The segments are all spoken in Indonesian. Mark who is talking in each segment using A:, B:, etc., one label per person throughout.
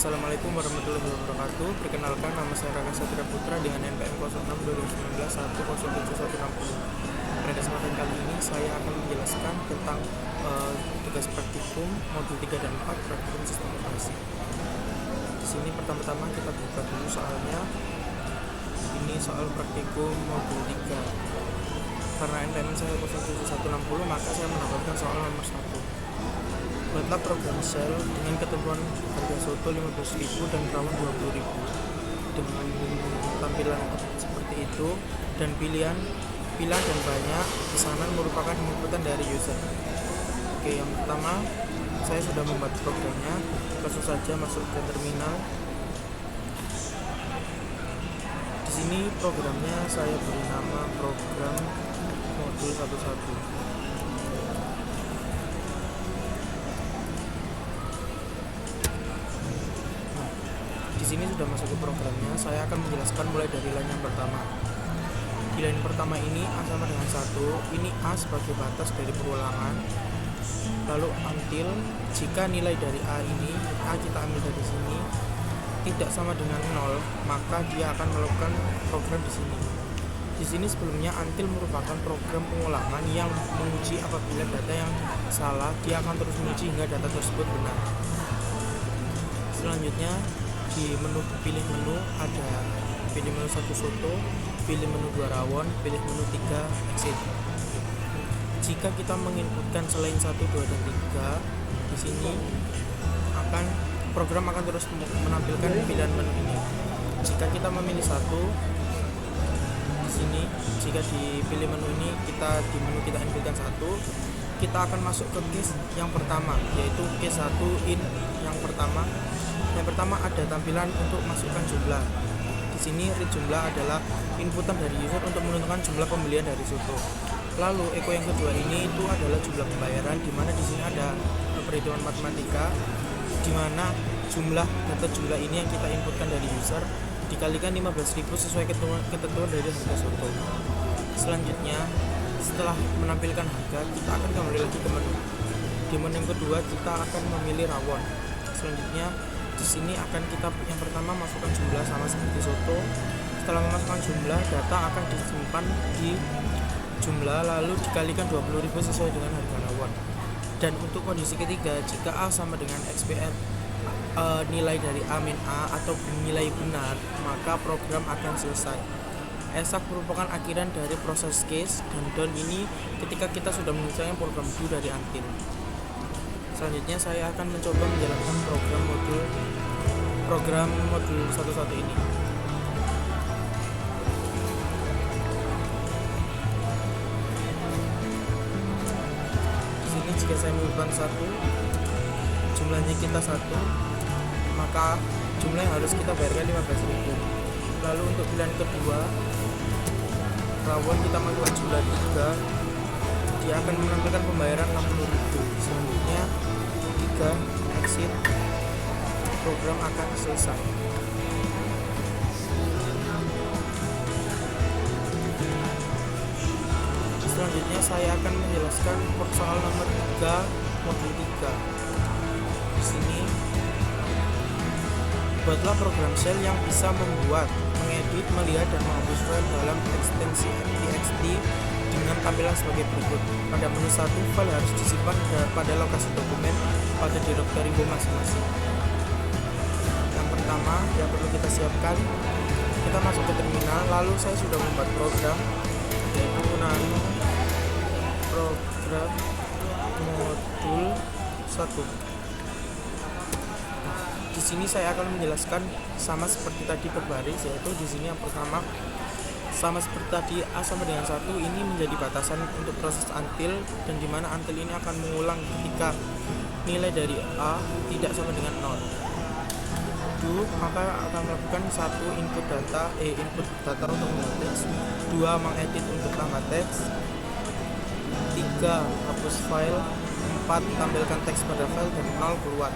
A: Assalamualaikum warahmatullahi wabarakatuh. Perkenalkan, nama saya Raka Satria Putra dengan NPM 06/2019 Pada kesempatan kali ini saya akan menjelaskan tentang tugas praktikum modul 3 dan 4 praktikum sistem informasi. Di sini pertama-tama kita buka dulu soalnya. Ini soal praktikum modul 3. Karena NPM saya 07160, maka saya menambahkan soal nomor 1. Buatlah program Shell dengan ketentuan harga soto 15.000 dan rawon 20.000 dengan tampilan seperti itu, dan pilihan dan banyak pesanan merupakan inputan dari user. Oke, yang pertama saya sudah membuat programnya. Langsung saja masuk ke terminal. Di sini programnya saya beri nama program modul 11. Di sini sudah masuk ke programnya. Saya akan menjelaskan mulai dari line yang pertama. Di line pertama ini A sama dengan 1. Ini A sebagai batas dari perulangan. Lalu until, jika nilai dari A ini, A kita ambil dari sini, tidak sama dengan 0, maka dia akan melakukan program di sini. Di sini sebelumnya until merupakan program pengulangan yang menguji apabila data yang salah, dia akan terus menguji hingga data tersebut benar. Selanjutnya di menu pilih menu ada pilih menu 1 soto, pilih menu 2 rawon, pilih menu 3 exit. Jika kita menginputkan selain 1, 2 dan 3, di sini program akan terus menampilkan pilihan menu ini. Jika kita memilih 1, di sini jika dipilih menu ini, di menu kita inputkan 1, kita akan masuk ke case yang pertama, yaitu case 1 in yang pertama. Yang pertama ada tampilan untuk masukkan jumlah. Di sini read jumlah adalah inputan dari user untuk menentukan jumlah pembelian dari soto. Lalu echo yang kedua ini itu adalah jumlah pembayaran, di mana di sini ada perhitungan matematika, di mana data jumlah ini yang kita inputkan dari user dikalikan 15.000 sesuai ketentuan dari harga soto. Selanjutnya setelah menampilkan harga, kita akan kembali lagi ke menu. Di menu yang kedua kita akan memilih rawon. Selanjutnya di sini akan kita yang pertama masukkan jumlah sama seperti soto. Setelah memasukkan jumlah, data akan disimpan di jumlah lalu dikalikan 20.000 sesuai dengan harga rawon. Dan untuk kondisi ketiga, jika A sama dengan XPR, nilai dari A min A atau nilai benar, maka program akan selesai. Esak merupakan akhiran dari proses case, dan done ini ketika kita sudah menyelesaikan program do dari until. Selanjutnya saya akan mencoba menjalankan program modul 11 ini. Di sini jika saya menentukan 1, jumlahnya kita 1, maka jumlah yang harus kita bayarkan 15.000. Lalu untuk pilihan kedua, rawon, kita masukkan jumlah 3, dia akan menampilkan pembayaran 60.000. Selanjutnya 3 exit, program akan selesai. Selanjutnya saya akan menjelaskan soal nomor 3 modul 3. Di sini buatlah program Shell yang bisa membuat, mengedit, melihat dan menghapus file dalam ekstensi txt dengan tampilan sebagai berikut. Pada menu 1, file harus disimpan pada lokasi dokumen pada direktori home masing-masing. Yang pertama yang perlu kita siapkan, kita masuk ke terminal. Lalu saya sudah membuat program, yaitu nano program modul 1. Di sini saya akan menjelaskan sama seperti tadi berbaris, yaitu di sini yang pertama sama seperti tadi A sama dengan 1, ini menjadi batasan untuk proses until, dan dimana until ini akan mengulang ketika nilai dari A tidak sama dengan 0. Do, maka akan melakukan 1 input data untuk menambah teks, 2 mengedit untuk tambah teks, 3 hapus file, 4 tampilkan teks pada file, dan 0 keluar.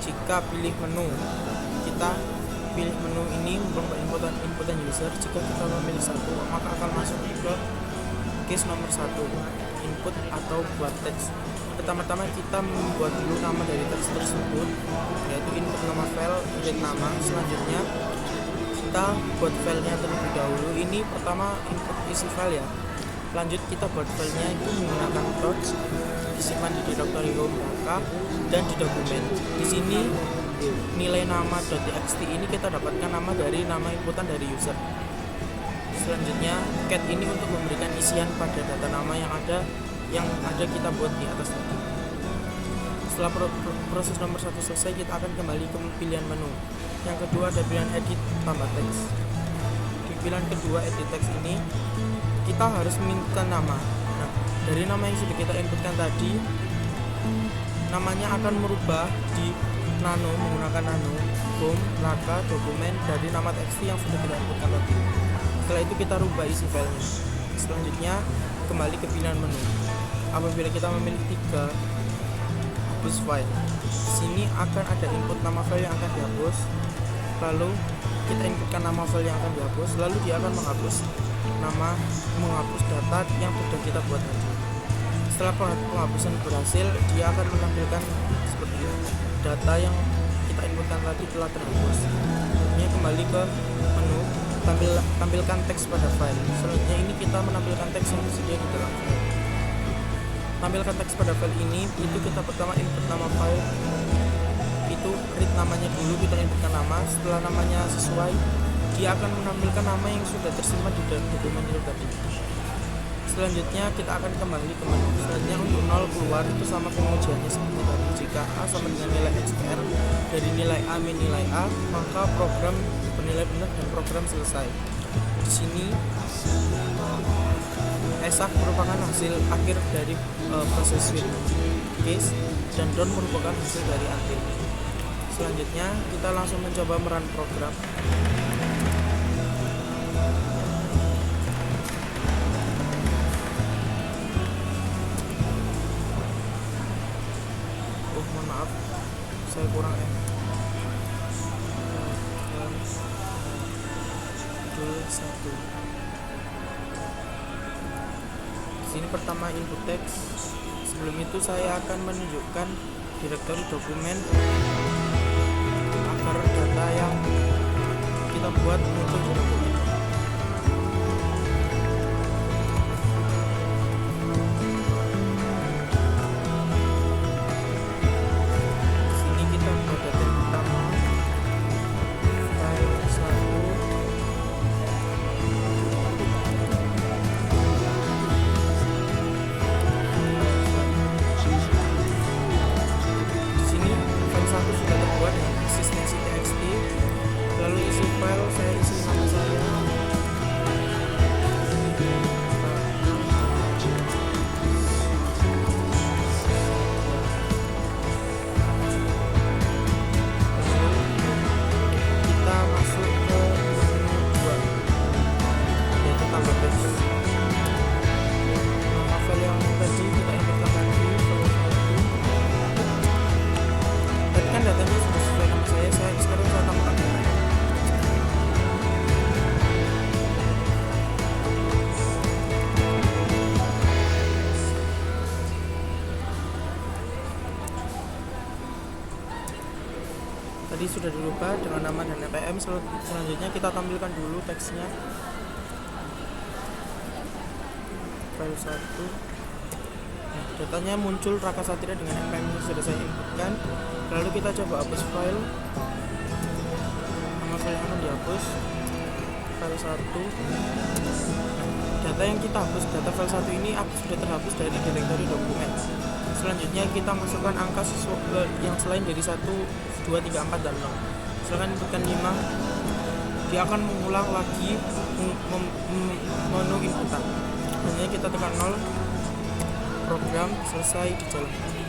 A: Jika pilih menu, kita pilih menu ini merupakan inputan user. Jika kita memilih 1, maka akan masuk ke case nomor 1, input atau buat teks. Pertama-tama kita membuat dulu nama dari teks tersebut, yaitu input nama file, read nama. Selanjutnya kita buat filenya terlebih dahulu. Ini pertama input isi file ya. Lanjut kita buat filenya itu menggunakan touch, disimpan di directory home backup dan di dokumen. Di sini nilai nama .txt ini kita dapatkan nama dari nama inputan dari user. Selanjutnya cat ini untuk memberikan isian pada data nama yang ada kita buat di atas tadi. Setelah proses nomor 1 selesai, kita akan kembali ke pilihan menu. Yang kedua ada pilihan edit tambah teks. Di pilihan kedua edit teks ini kita harus minta nama. Nah, dari nama yang sudah kita inputkan tadi, namanya akan merubah di nano menggunakan nano, home, laka, dokumen dari nama txt yang sudah kita inputkan tadi. Setelah itu kita rubah isi filenya. Selanjutnya kembali ke pilihan menu. Apabila kita memilih 3 hapus file, di sini akan ada input nama file yang akan dihapus. Lalu kita inputkan nama file yang akan dihapus, lalu dia akan menghapus data yang sudah kita buat tadi. Setelah penghapusan berhasil, dia akan menampilkan seperti ini. Data yang kita inputkan tadi telah terhapus. Selanjutnya kembali ke menu, tampilkan teks pada file. Selanjutnya ini kita menampilkan teks yang tersedia di dalam file. Tampilkan teks pada file ini, itu kita pertama input nama file, itu read namanya dulu, kita inputkan nama. Setelah namanya sesuai, dia akan menampilkan nama yang sudah tersimpan di dalam dokumen itu tadi. Selanjutnya kita akan kembali ke menu. Selanjutnya untuk 0 keluar itu sama pengujiannya seperti tadi. Jika A sama dengan nilai XPR dari nilai A min nilai A, maka program bernilai benar dan program selesai. Di sini ESAC merupakan hasil akhir dari proses switch case dan down merupakan hasil dari until. Selanjutnya kita langsung mencoba merun program. Mohon maaf, saya kurang satu. Sini pertama input teks. Sebelum itu saya akan menunjukkan directory dokumen agar data yang kita buat muncul di dokumen. Sini kita buat data yang pertama, file 1. Sudah terbuat dengan eksistensi txt. Lalu isi file saya isi nama saya. Kita masuk ke menu 2, yaitu tambah teks. Nama file yang tadi kita inputkan lagi. Kan datanya sudah sesuai nama saya sekarang saya tambahkan nama. Tadi sudah dirubah dengan nama dan npm. Selanjutnya kita tampilkan dulu teksnya. File 1. Nah, datanya muncul Raka Satria dengan npm yang sudah saya inputkan. Lalu kita coba hapus file. Nama file yang akan dihapus file 1. Data yang kita hapus, data file 1 ini sudah terhapus dari directory dokumen. Selanjutnya kita masukkan angka yang selain dari 1, 2, 3, 4, dan 0. Silakan inputkan 5. Dia akan mengulang lagi menu inputan. Hanya kita tekan 0, program selesai dijalankan.